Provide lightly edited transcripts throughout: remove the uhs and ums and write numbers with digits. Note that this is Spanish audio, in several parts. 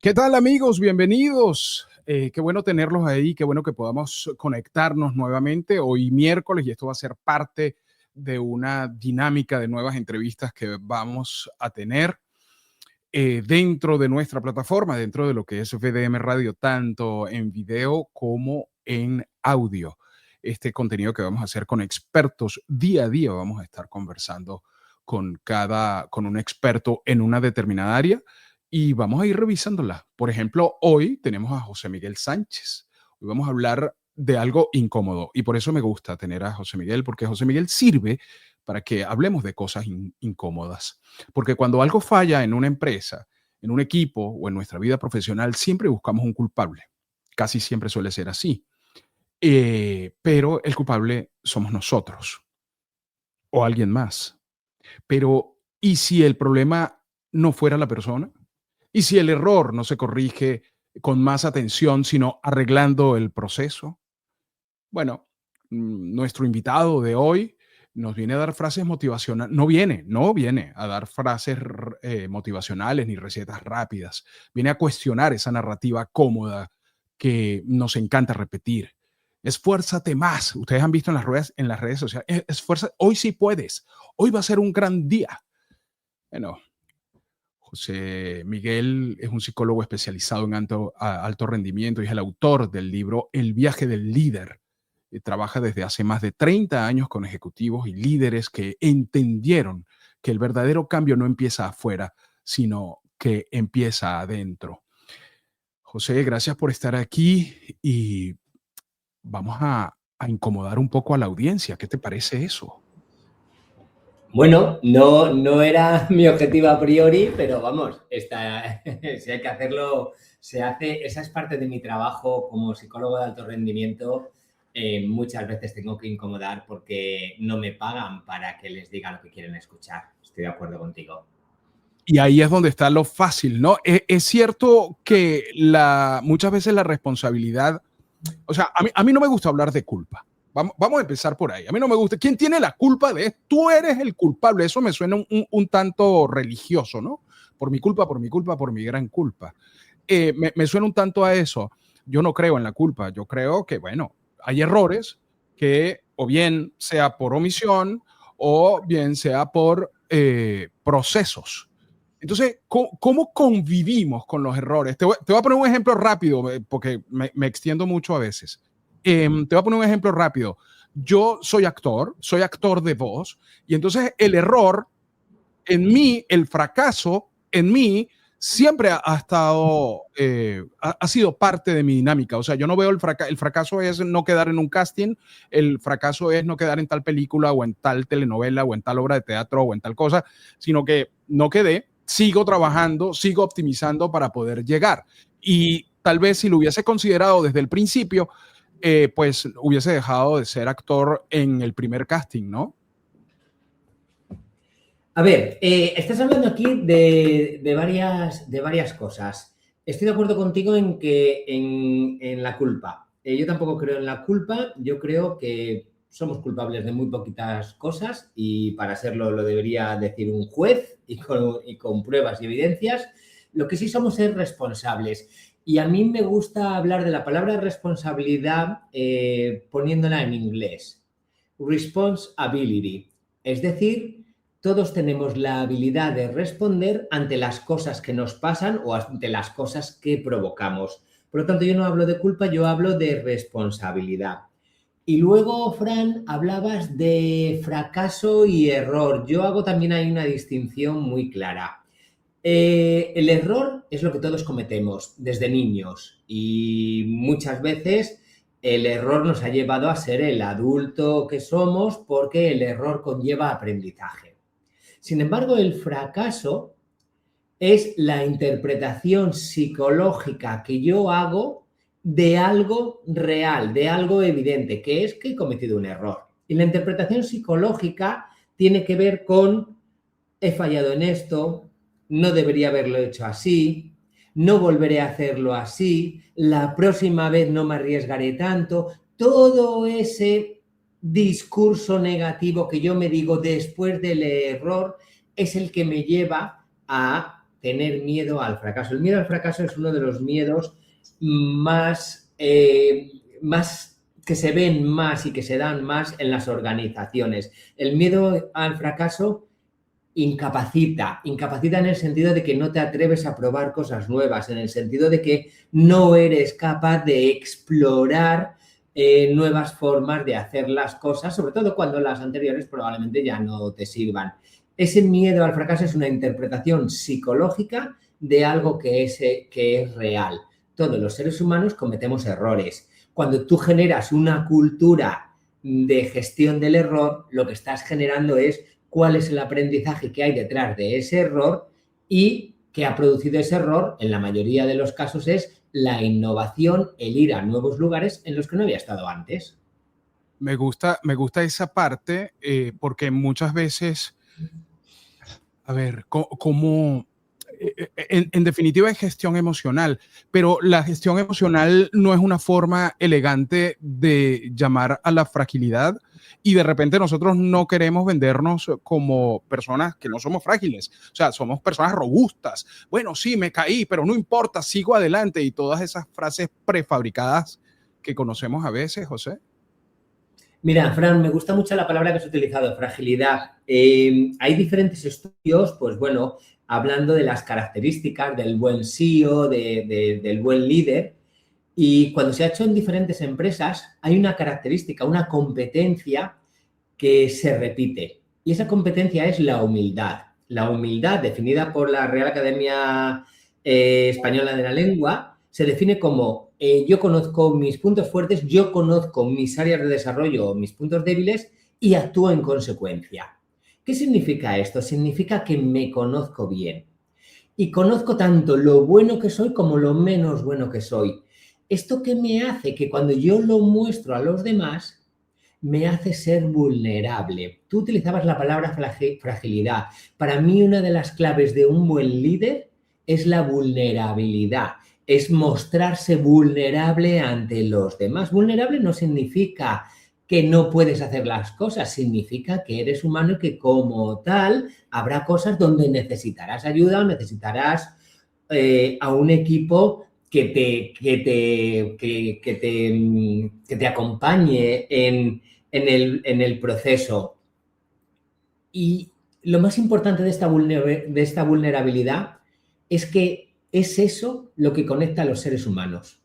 ¿Qué tal, amigos? Bienvenidos. Qué bueno tenerlos ahí, qué bueno que podamos conectarnos nuevamente hoy miércoles y esto va a ser parte de una dinámica de nuevas entrevistas que vamos a tener dentro de nuestra plataforma, dentro de lo que es VDM Radio, tanto en video como en audio. Este contenido que vamos a hacer con expertos día a día, vamos a estar conversando con un experto en una determinada área y vamos a ir revisándola. Por ejemplo, hoy tenemos a José Miguel Sánchez. Hoy vamos a hablar de algo incómodo y por eso me gusta tener a José Miguel, porque José Miguel sirve para que hablemos de cosas incómodas. Porque cuando algo falla en una empresa, en un equipo o en nuestra vida profesional, siempre buscamos un culpable. Casi siempre suele ser así. Pero el culpable somos nosotros o alguien más. Pero, ¿y si el problema no fuera la persona? ¿Y si el error no se corrige con más atención, sino arreglando el proceso? Bueno, nuestro invitado de hoy nos viene a dar frases motivacionales, no viene a dar frases motivacionales ni recetas rápidas, viene a cuestionar esa narrativa cómoda que nos encanta repetir. Esfuérzate más. Ustedes han visto en las redes sociales, esfuerza, hoy sí puedes, hoy va a ser un gran día. Bueno, José Miguel es un psicólogo especializado en alto rendimiento y es el autor del libro El viaje del líder. Trabaja desde hace más de 30 años con ejecutivos y líderes que entendieron que el verdadero cambio no empieza afuera, sino que empieza adentro. José, gracias por estar aquí y vamos a incomodar un poco a la audiencia. ¿Qué te parece eso? Bueno, no era mi objetivo a priori, pero vamos, si hay que hacerlo, se hace. Esa es parte de mi trabajo como psicólogo de alto rendimiento. Muchas veces tengo que incomodar porque no me pagan para que les diga lo que quieren escuchar. Estoy de acuerdo contigo. Y ahí es donde está lo fácil, ¿no? Es cierto que muchas veces la responsabilidad, o sea, a mí no me gusta hablar de culpa. Vamos a empezar por ahí. A mí no me gusta. ¿Quién tiene la culpa de esto? Tú eres el culpable. Eso me suena un tanto religioso, ¿no? Por mi culpa, por mi culpa, por mi gran culpa. Me suena un tanto a eso. Yo no creo en la culpa. Yo creo que, bueno, hay errores que o bien sea por omisión o bien sea por procesos. Entonces, ¿cómo convivimos con los errores? Te voy a poner un ejemplo rápido, porque me extiendo mucho a veces. Te voy a poner un ejemplo rápido. Yo soy actor de voz, y entonces el error en mí, el fracaso en mí, siempre ha estado, ha sido parte de mi dinámica. O sea, yo no veo el fracaso es no quedar en un casting, el fracaso es no quedar en tal película o en tal telenovela o en tal obra de teatro o en tal cosa, sino que no quedé, sigo trabajando, sigo optimizando para poder llegar. Y tal vez si lo hubiese considerado desde el principio, pues hubiese dejado de ser actor en el primer casting, ¿no? A ver, estás hablando aquí de varias cosas. Estoy de acuerdo contigo en que en la culpa. Yo tampoco creo en la culpa. Yo creo que somos culpables de muy poquitas cosas y para serlo lo debería decir un juez y con pruebas y evidencias. Lo que sí somos es responsables. Y a mí me gusta hablar de la palabra responsabilidad poniéndola en inglés. Responsibility. Es decir, todos tenemos la habilidad de responder ante las cosas que nos pasan o ante las cosas que provocamos. Por lo tanto, yo no hablo de culpa, yo hablo de responsabilidad. Y luego, Fran, hablabas de fracaso y error. Yo hago también ahí una distinción muy clara. El error es lo que todos cometemos desde niños y muchas veces el error nos ha llevado a ser el adulto que somos porque el error conlleva aprendizaje. Sin embargo, el fracaso es la interpretación psicológica que yo hago de algo real, de algo evidente, que es que he cometido un error. Y la interpretación psicológica tiene que ver con he fallado en esto, no debería haberlo hecho así, no volveré a hacerlo así, la próxima vez no me arriesgaré tanto. Todo ese discurso negativo que yo me digo después del error es el que me lleva a tener miedo al fracaso. El miedo al fracaso es uno de los miedos más que se ven más y que se dan más en las organizaciones. El miedo al fracaso incapacita en el sentido de que no te atreves a probar cosas nuevas, en el sentido de que no eres capaz de explorar nuevas formas de hacer las cosas, sobre todo cuando las anteriores probablemente ya no te sirvan. Ese miedo al fracaso es una interpretación psicológica de algo que es real. Todos los seres humanos cometemos errores. Cuando tú generas una cultura de gestión del error, lo que estás generando es cuál es el aprendizaje que hay detrás de ese error y que ha producido ese error, en la mayoría de los casos, es la innovación, el ir a nuevos lugares en los que no había estado antes. Me gusta esa parte porque muchas veces, a ver, como en definitiva es gestión emocional, pero la gestión emocional no es una forma elegante de llamar a la fragilidad y de repente nosotros no queremos vendernos como personas que no somos frágiles, o sea, somos personas robustas. Bueno, sí, me caí, pero no importa, sigo adelante y todas esas frases prefabricadas que conocemos a veces, José. Mira, Fran, me gusta mucho la palabra que has utilizado, fragilidad. Hay diferentes estudios, pues bueno, hablando de las características del buen CEO, del buen líder. Y cuando se ha hecho en diferentes empresas, hay una característica, una competencia que se repite. Y esa competencia es la humildad. La humildad, definida por la Real Academia Española de la Lengua, se define como yo conozco mis puntos fuertes, yo conozco mis áreas de desarrollo, mis puntos débiles y actúo en consecuencia. ¿Qué significa esto? Significa que me conozco bien y conozco tanto lo bueno que soy como lo menos bueno que soy. ¿Esto qué me hace? Que cuando yo lo muestro a los demás, me hace ser vulnerable. Tú utilizabas la palabra fragilidad. Para mí, una de las claves de un buen líder es la vulnerabilidad. Es mostrarse vulnerable ante los demás. Vulnerable no significa que no puedes hacer las cosas, significa que eres humano y que como tal habrá cosas donde necesitarás ayuda o necesitarás a un equipo que te acompañe en el proceso. Y lo más importante de esta vulnerabilidad es que es eso lo que conecta a los seres humanos.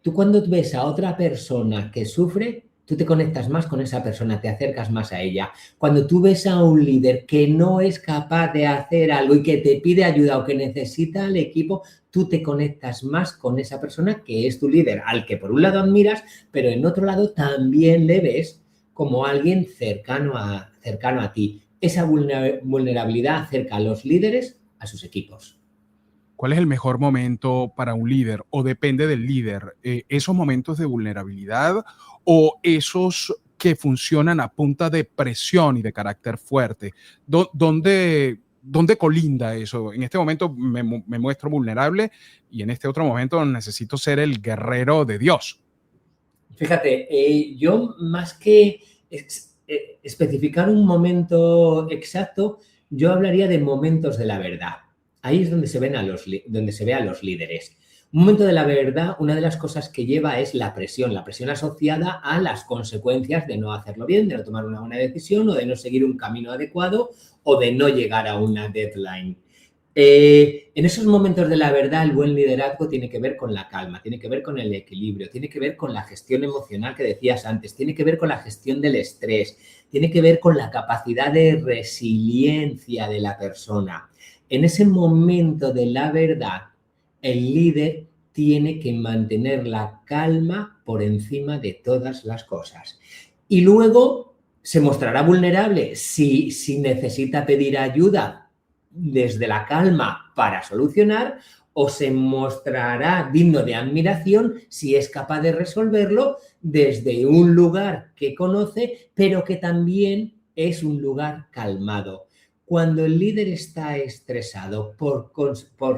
Tú cuando ves a otra persona que sufre, tú te conectas más con esa persona, te acercas más a ella. Cuando tú ves a un líder que no es capaz de hacer algo y que te pide ayuda o que necesita al equipo, tú te conectas más con esa persona que es tu líder, al que por un lado admiras, pero en otro lado también le ves como alguien cercano a ti. Esa vulnerabilidad acerca a los líderes a sus equipos. ¿Cuál es el mejor momento para un líder? ¿O depende del líder? ¿Esos momentos de vulnerabilidad o esos que funcionan a punta de presión y de carácter fuerte? ¿Dónde colinda eso? En este momento me muestro vulnerable y en este otro momento necesito ser el guerrero de Dios. Fíjate, yo más que especificar un momento exacto, yo hablaría de momentos de la verdad. Ahí es donde se ve a los líderes. Un momento de la verdad, una de las cosas que lleva es la presión asociada a las consecuencias de no hacerlo bien, de no tomar una buena decisión o de no seguir un camino adecuado o de no llegar a una deadline. En esos momentos de la verdad, el buen liderazgo tiene que ver con la calma, tiene que ver con el equilibrio, tiene que ver con la gestión emocional que decías antes, tiene que ver con la gestión del estrés, tiene que ver con la capacidad de resiliencia de la persona. En ese momento de la verdad, el líder tiene que mantener la calma por encima de todas las cosas. Y luego se mostrará vulnerable si necesita pedir ayuda desde la calma para solucionar, o se mostrará digno de admiración si es capaz de resolverlo desde un lugar que conoce, pero que también es un lugar calmado. Cuando el líder está estresado por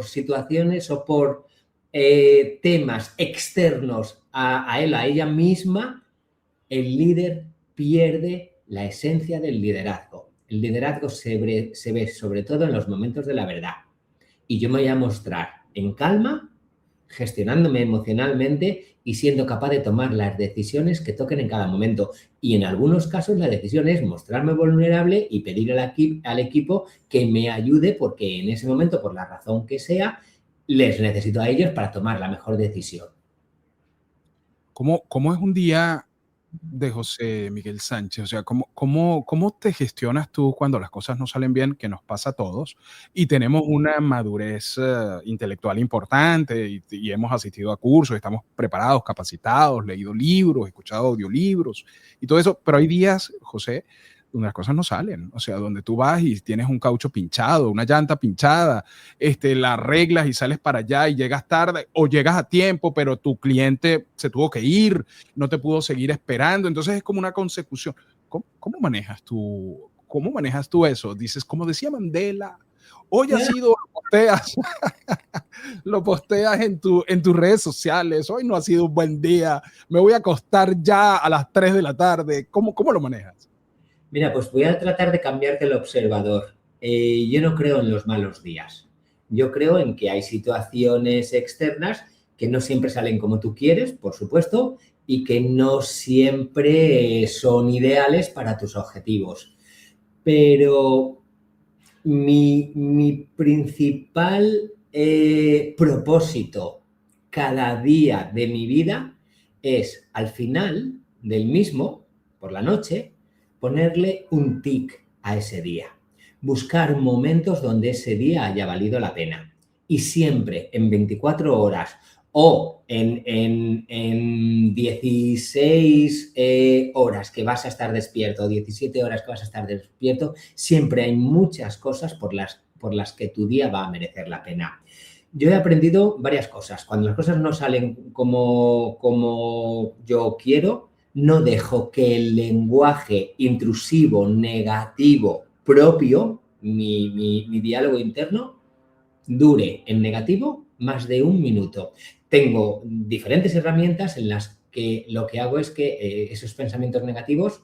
situaciones o por temas externos a él, a ella misma, el líder pierde la esencia del liderazgo. El liderazgo se ve sobre todo en los momentos de la verdad. y yo me voy a mostrar en calma, gestionándome emocionalmente y siendo capaz de tomar las decisiones que toquen en cada momento. Y en algunos casos la decisión es mostrarme vulnerable y pedir al equipo que me ayude porque en ese momento, por la razón que sea, les necesito a ellos para tomar la mejor decisión. ¿Cómo es un día de José Miguel Sánchez? O sea, ¿cómo te gestionas tú cuando las cosas no salen bien, que nos pasa a todos, y tenemos una madurez intelectual importante y hemos asistido a cursos, estamos preparados, capacitados, leído libros, escuchado audiolibros y todo eso, pero hay días, José, donde las cosas no salen, o sea, donde tú vas y tienes un caucho pinchado, una llanta pinchada, la arreglas y sales para allá y llegas tarde o llegas a tiempo, pero tu cliente se tuvo que ir, no te pudo seguir esperando, entonces es como una consecución. ¿Cómo manejas tú eso? Dices, como decía Mandela, hoy ha sido, lo posteas en tus redes sociales, hoy no ha sido un buen día, me voy a acostar ya a las 3 de la tarde, ¿cómo lo manejas? Mira, pues voy a tratar de cambiarte el observador. Yo no creo en los malos días. Yo creo en que hay situaciones externas que no siempre salen como tú quieres, por supuesto, y que no siempre son ideales para tus objetivos. Pero mi principal propósito cada día de mi vida es, al final del mismo, por la noche, ponerle un tic a ese día. Buscar momentos donde ese día haya valido la pena. Y siempre en 24 horas o en 16 horas que vas a estar despierto, 17 horas que vas a estar despierto, siempre hay muchas cosas por las que tu día va a merecer la pena. Yo he aprendido varias cosas. Cuando las cosas no salen como yo quiero, no dejo que el lenguaje intrusivo, negativo, propio, mi diálogo interno, dure en negativo más de 1 minuto. Tengo diferentes herramientas en las que lo que hago es que esos pensamientos negativos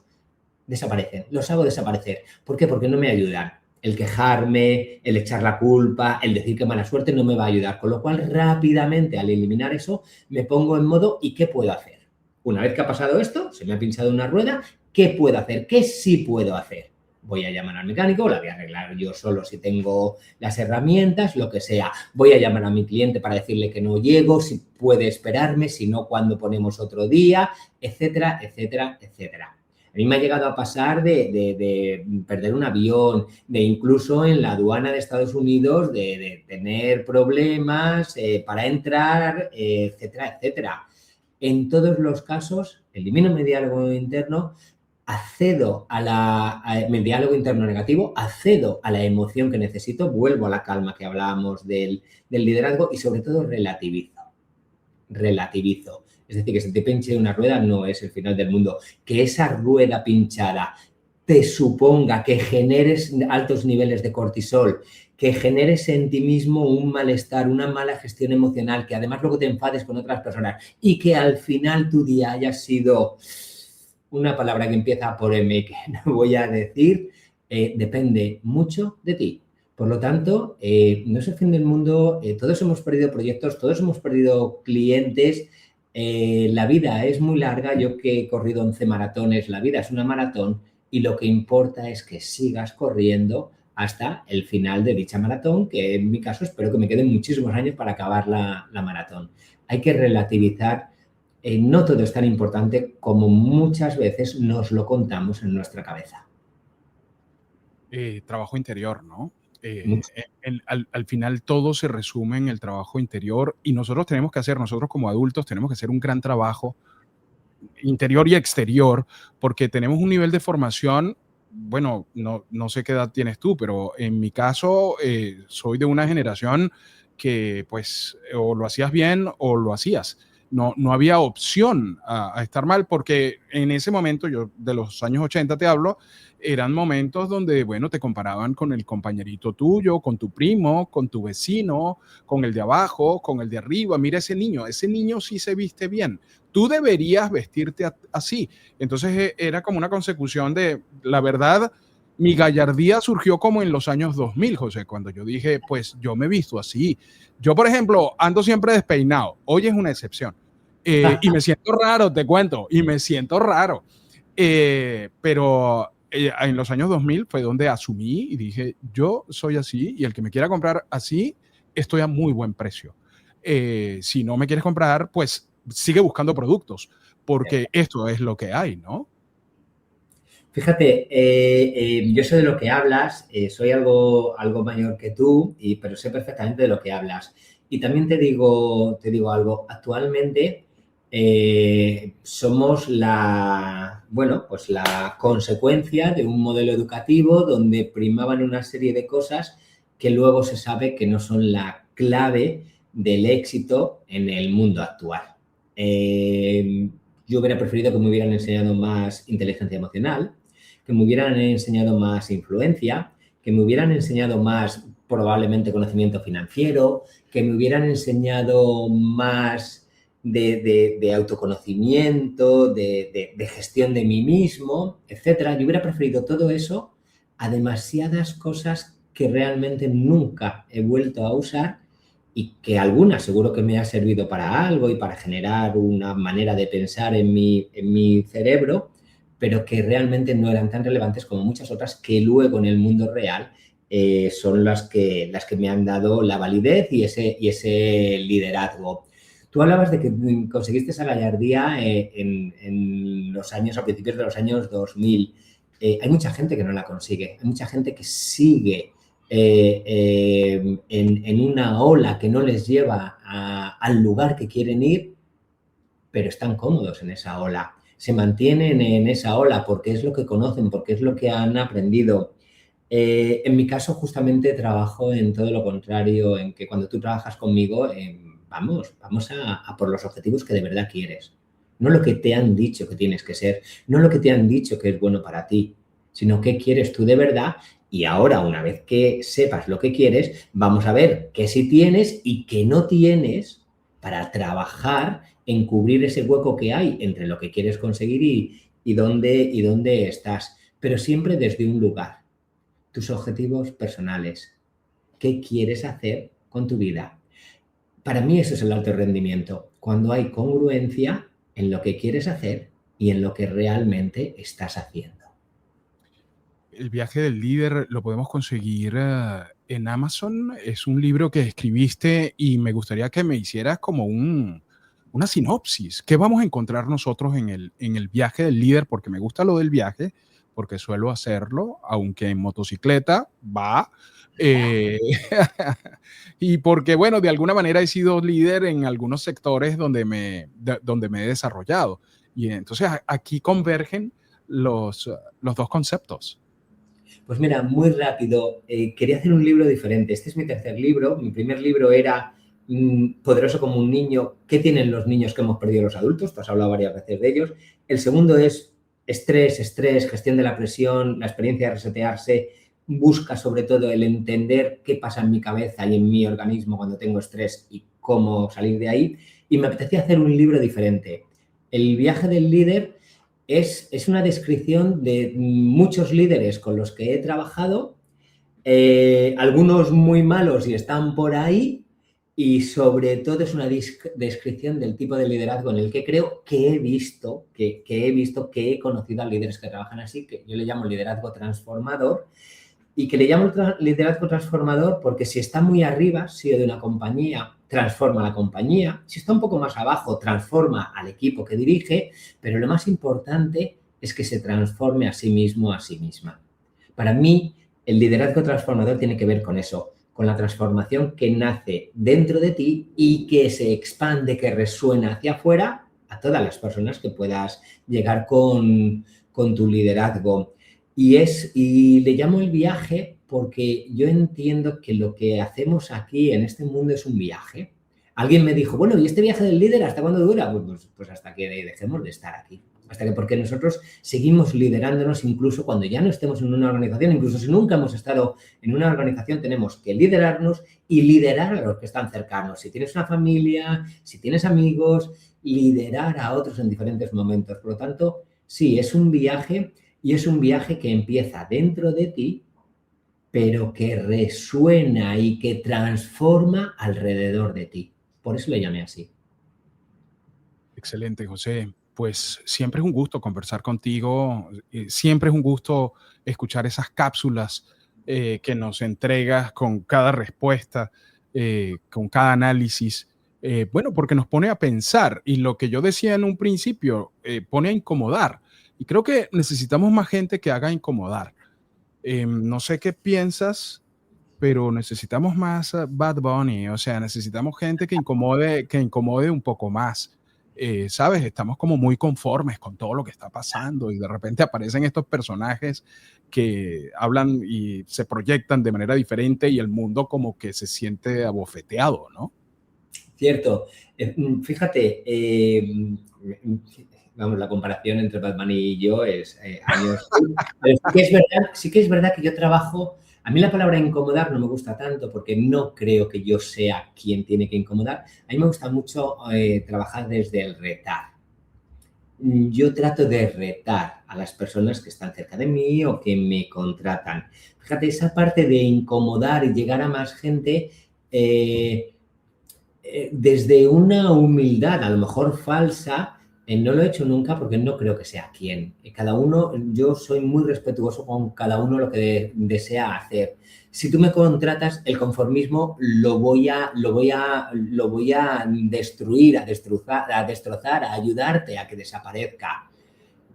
desaparecen, los hago desaparecer. ¿Por qué? Porque no me ayudan. El quejarme, el echar la culpa, el decir que mala suerte no me va a ayudar. Con lo cual, rápidamente, al eliminar eso, me pongo en modo ¿y qué puedo hacer? Una vez que ha pasado esto, se me ha pinchado una rueda, ¿qué puedo hacer? ¿Qué sí puedo hacer? Voy a llamar al mecánico, la voy a arreglar yo solo si tengo las herramientas, lo que sea. Voy a llamar a mi cliente para decirle que no llego, si puede esperarme, si no, cuando ponemos otro día, etcétera, etcétera, etcétera. A mí me ha llegado a pasar de perder un avión, de incluso en la aduana de Estados Unidos, de tener problemas para entrar, etcétera, etcétera. En todos los casos, elimino mi diálogo interno, accedo a mi diálogo interno negativo, accedo a la emoción que necesito, vuelvo a la calma que hablábamos del liderazgo y sobre todo relativizo. Es decir, que se te pinche una rueda no es el final del mundo. Que esa rueda pinchada te suponga que generes altos niveles de cortisol, que generes en ti mismo un malestar, una mala gestión emocional, que además luego te enfades con otras personas y que al final tu día haya sido una palabra que empieza por M que no voy a decir, depende mucho de ti. Por lo tanto, no es el fin del mundo, todos hemos perdido proyectos, todos hemos perdido clientes, la vida es muy larga, yo que he corrido 11 maratones, la vida es una maratón y lo que importa es que sigas corriendo hasta el final de dicha maratón, que en mi caso espero que me queden muchísimos años para acabar la maratón. Hay que relativizar, no todo es tan importante como muchas veces nos lo contamos en nuestra cabeza. Trabajo interior, ¿no? Al final todo se resume en el trabajo interior y nosotros como adultos tenemos que hacer un gran trabajo interior y exterior porque tenemos un nivel de formación, bueno, no sé qué edad tienes tú, pero en mi caso soy de una generación que pues o lo hacías bien o lo hacías. No había opción a estar mal porque en ese momento, yo de los años 80 te hablo, eran momentos donde, bueno, te comparaban con el compañerito tuyo, con tu primo, con tu vecino, con el de abajo, con el de arriba. Mira ese niño sí se viste bien. Tú deberías vestirte así. Entonces era como una consecución de, la verdad, Mi gallardía surgió como en los años 2000, José, cuando yo dije, pues yo me he visto así. Yo, por ejemplo, ando siempre despeinado. Hoy es una excepción. Y me siento raro, te cuento, y me siento raro. Pero en los años 2000 fue donde asumí y dije, yo soy así y el que me quiera comprar así, estoy a muy buen precio. Si no me quieres comprar, pues sigue buscando productos, porque esto es lo que hay, ¿no? Fíjate, yo sé de lo que hablas, soy algo mayor que tú, pero sé perfectamente de lo que hablas. Y también te digo algo, actualmente somos pues la consecuencia de un modelo educativo donde primaban una serie de cosas que luego se sabe que no son la clave del éxito en el mundo actual. Yo hubiera preferido que me hubieran enseñado más inteligencia emocional, que me hubieran enseñado más influencia, que me hubieran enseñado más probablemente conocimiento financiero, que me hubieran enseñado más de autoconocimiento, de gestión de mí mismo, etcétera. Yo hubiera preferido todo eso a demasiadas cosas que realmente nunca he vuelto a usar y que algunas seguro que me ha servido para algo y para generar una manera de pensar en mi cerebro, pero que realmente no eran tan relevantes como muchas otras que luego en el mundo real son las que me han dado la validez y ese liderazgo. Tú hablabas de que conseguiste esa gallardía en los años, a principios de los años 2000. Hay mucha gente que no la consigue, hay mucha gente que sigue en una ola que no les lleva al lugar que quieren ir, pero están cómodos en esa ola. Se mantienen en esa ola porque es lo que conocen, porque es lo que han aprendido. En mi caso, justamente trabajo en todo lo contrario, en que cuando tú trabajas conmigo, vamos a por los objetivos que de verdad quieres. No lo que te han dicho que tienes que ser, no lo que te han dicho que es bueno para ti, sino qué quieres tú de verdad. Y ahora, una vez que sepas lo que quieres, vamos a ver qué sí tienes y qué no tienes para trabajar en cubrir ese hueco que hay entre lo que quieres conseguir y dónde estás. Pero siempre desde un lugar. Tus objetivos personales. ¿Qué quieres hacer con tu vida? Para mí eso es el alto rendimiento. Cuando hay congruencia en lo que quieres hacer y en lo que realmente estás haciendo. El viaje del líder lo podemos conseguir en Amazon. Es un libro que escribiste y me gustaría que me hicieras como una sinopsis. ¿Qué vamos a encontrar nosotros en el viaje del líder? Porque me gusta lo del viaje, porque suelo hacerlo, aunque en motocicleta va. Y porque, bueno, de alguna manera he sido líder en algunos sectores donde me he desarrollado. Y entonces aquí convergen los dos conceptos. Pues mira, muy rápido, quería hacer un libro diferente. Este es mi tercer libro. Mi primer libro era Poderoso como un niño. ¿Qué tienen los niños que hemos perdido los adultos? Tú has hablado varias veces de ellos. El segundo es estrés, gestión de la presión, la experiencia de resetearse. Busca sobre todo el entender qué pasa en mi cabeza y en mi organismo cuando tengo estrés y cómo salir de ahí. Y me apetecía hacer un libro diferente. El viaje del líder es una descripción de muchos líderes con los que he trabajado, algunos muy malos y están por ahí, y sobre todo es una descripción del tipo de liderazgo en el que creo que he visto, que he conocido a líderes que trabajan así, que yo le llamo liderazgo transformador, y que le llamo liderazgo transformador porque si está muy arriba, CEO de una compañía, transforma la compañía. Si está un poco más abajo, transforma al equipo que dirige, pero lo más importante es que se transforme a sí mismo, a sí misma. Para mí, el liderazgo transformador tiene que ver con eso, con la transformación que nace dentro de ti y que se expande, que resuena hacia afuera a todas las personas que puedas llegar con tu liderazgo. Y le llamo el viaje porque yo entiendo que lo que hacemos aquí en este mundo es un viaje. Alguien me dijo, bueno, ¿y este viaje del líder hasta cuándo dura? Pues hasta que dejemos de estar aquí. Porque nosotros seguimos liderándonos incluso cuando ya no estemos en una organización, incluso si nunca hemos estado en una organización, tenemos que liderarnos y liderar a los que están cercanos. Si tienes una familia, si tienes amigos, liderar a otros en diferentes momentos. Por lo tanto, sí, es un viaje Y es un viaje que empieza dentro de ti, pero que resuena y que transforma alrededor de ti. Por eso le llamé así. Excelente, José. Pues siempre es un gusto conversar contigo, siempre es un gusto escuchar esas cápsulas que nos entregas con cada respuesta, con cada análisis. Bueno, porque nos pone a pensar y lo que yo decía en un principio, pone a incomodar. Y creo que necesitamos más gente que haga incomodar. No sé qué piensas, pero necesitamos más Bad Bunny, o sea, necesitamos gente que incomode un poco más. ¿Sabes? Estamos como muy conformes con todo lo que está pasando y de repente aparecen estos personajes que hablan y se proyectan de manera diferente y el mundo como que se siente abofeteado, ¿no? Cierto. Fíjate, vamos, la comparación entre Batman y yo es años. Pero sí que es verdad que yo trabajo. A mí la palabra incomodar no me gusta tanto porque no creo que yo sea quien tiene que incomodar. A mí me gusta mucho trabajar desde el retar. Yo trato de retar a las personas que están cerca de mí o que me contratan. Fíjate, esa parte de incomodar y llegar a más gente. Desde una humildad, a lo mejor falsa, no lo he hecho nunca porque no creo que sea quien. Cada uno, yo soy muy respetuoso con cada uno lo que desea hacer. Si tú me contratas, el conformismo lo voy a destruir, a destrozar, a ayudarte a que desaparezca.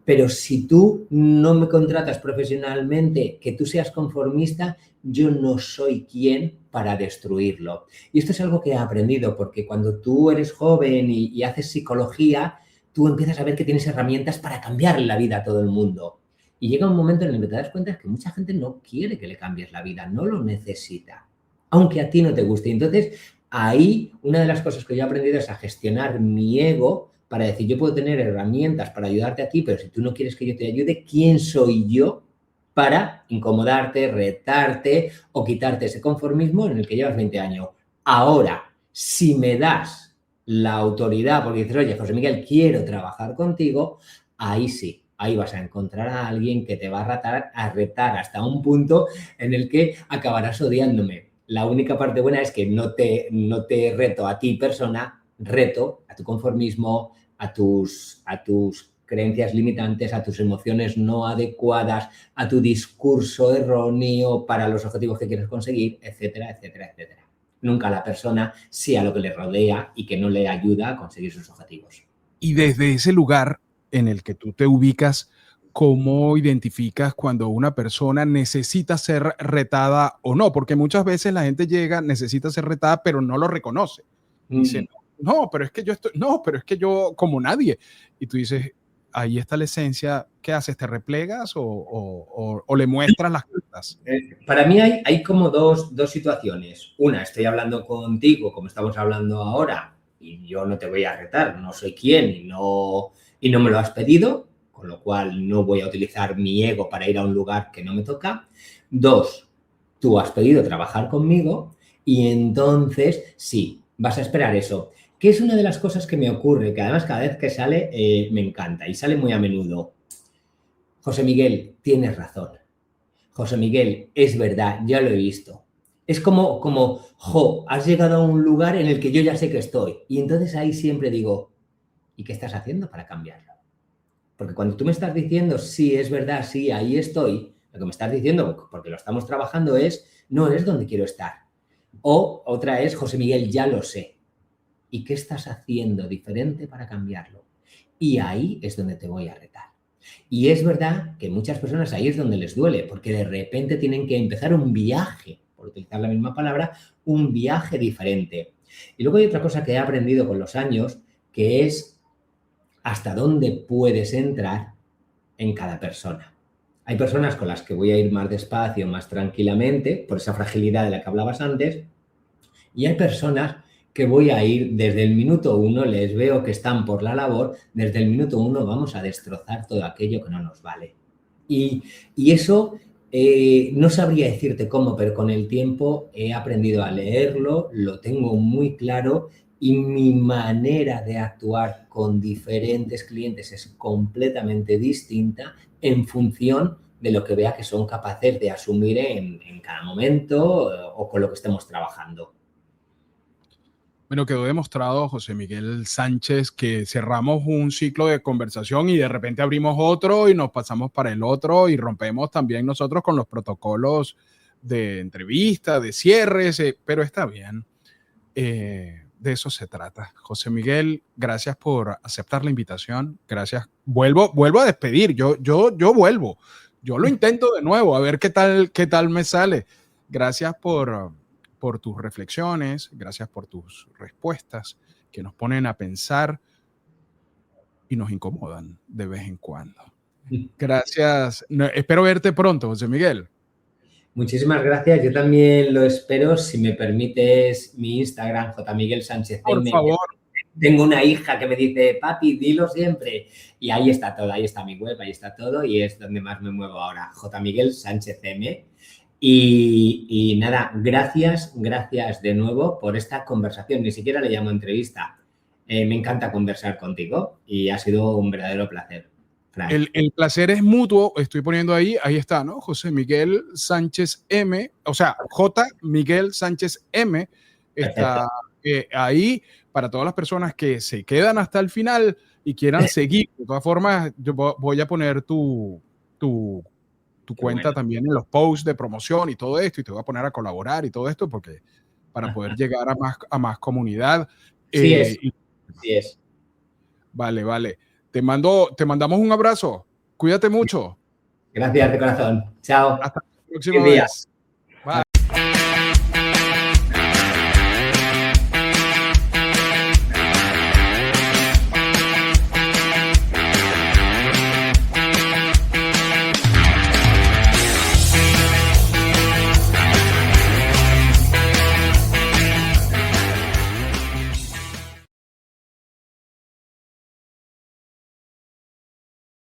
Pero si tú no me contratas profesionalmente, que tú seas conformista, yo no soy quien para destruirlo. Y esto es algo que he aprendido, porque cuando tú eres joven y haces psicología, tú empiezas a ver que tienes herramientas para cambiar la vida a todo el mundo. Y llega un momento en el que te das cuenta que mucha gente no quiere que le cambies la vida, no lo necesita, aunque a ti no te guste. Entonces, ahí una de las cosas que yo he aprendido es a gestionar mi ego para decir, yo puedo tener herramientas para ayudarte a ti, pero si tú no quieres que yo te ayude, ¿quién soy yo para incomodarte, retarte o quitarte ese conformismo en el que llevas 20 años? Ahora, si me das la autoridad porque dices, oye, José Miguel, quiero trabajar contigo, ahí sí, ahí vas a encontrar a alguien que te va a retar hasta un punto en el que acabarás odiándome. La única parte buena es que no te reto a ti persona, reto a tu conformismo, a tus creencias limitantes, a tus emociones no adecuadas, a tu discurso erróneo para los objetivos que quieres conseguir, etcétera, etcétera, etcétera. Nunca a la persona, sí a lo que le rodea y que no le ayuda a conseguir sus objetivos. Y desde ese lugar en el que tú te ubicas, ¿cómo identificas cuando una persona necesita ser retada o no? Porque muchas veces la gente llega, necesita ser retada, pero no lo reconoce. Dice, no, pero es que yo estoy, no, pero es que yo como nadie. Y tú dices, ahí está la esencia. ¿Qué haces? ¿Te replegas o le muestras las cartas? Para mí hay como dos situaciones. Una, estoy hablando contigo como estamos hablando ahora y yo no te voy a retar, no soy quien y no me lo has pedido, con lo cual no voy a utilizar mi ego para ir a un lugar que no me toca. Dos, tú has pedido trabajar conmigo y entonces sí, vas a esperar eso. Que es una de las cosas que me ocurre, que además cada vez que sale me encanta y sale muy a menudo. José Miguel, tienes razón. José Miguel, es verdad, ya lo he visto. Es como, has llegado a un lugar en el que yo ya sé que estoy. Y entonces ahí siempre digo, ¿y qué estás haciendo para cambiarlo? Porque cuando tú me estás diciendo, sí, es verdad, sí, ahí estoy, lo que me estás diciendo, porque lo estamos trabajando, no es donde quiero estar. O otra es, José Miguel, ya lo sé. ¿Y qué estás haciendo diferente para cambiarlo? Y ahí es donde te voy a retar. Y es verdad que muchas personas ahí es donde les duele, porque de repente tienen que empezar un viaje, por utilizar la misma palabra, un viaje diferente. Y luego hay otra cosa que he aprendido con los años, que es hasta dónde puedes entrar en cada persona. Hay personas con las que voy a ir más despacio, más tranquilamente, por esa fragilidad de la que hablabas antes, y hay personas que voy a ir desde el minuto 1, les veo que están por la labor, desde el minuto 1 vamos a destrozar todo aquello que no nos vale. Y eso no sabría decirte cómo, pero con el tiempo he aprendido a leerlo, lo tengo muy claro y mi manera de actuar con diferentes clientes es completamente distinta en función de lo que vea que son capaces de asumir en cada momento o con lo que estemos trabajando. Bueno, quedó demostrado, José Miguel Sánchez, que cerramos un ciclo de conversación y de repente abrimos otro y nos pasamos para el otro y rompemos también nosotros con los protocolos de entrevista, de cierres, pero está bien. De eso se trata. José Miguel, gracias por aceptar la invitación. Gracias. Vuelvo a despedir. Yo vuelvo. Yo lo intento de nuevo, a ver qué tal me sale. Gracias por tus reflexiones, gracias por tus respuestas que nos ponen a pensar y nos incomodan de vez en cuando. Gracias. No, espero verte pronto, José Miguel. Muchísimas gracias. Yo también lo espero. Si me permites, mi Instagram, jmiguelsánchez. Por favor. Tengo una hija que me dice, papi, dilo siempre. Y ahí está todo, ahí está mi web, ahí está todo y es donde más me muevo ahora, jmiguelsánchez. Y nada, gracias de nuevo por esta conversación. Ni siquiera le llamo entrevista. Me encanta conversar contigo y ha sido un verdadero placer. El placer es mutuo. Estoy poniendo ahí está, ¿no? José Miguel Sánchez M, o sea, J. Miguel Sánchez M está ahí para todas las personas que se quedan hasta el final y quieran seguir. De todas formas, yo voy a poner tu cuenta también en los posts de promoción y todo esto, y te voy a poner a colaborar y todo esto, porque para poder llegar a más comunidad. Sí es. Vale. Te mandamos un abrazo. Cuídate mucho. Gracias de corazón. Chao. Hasta la próxima vez.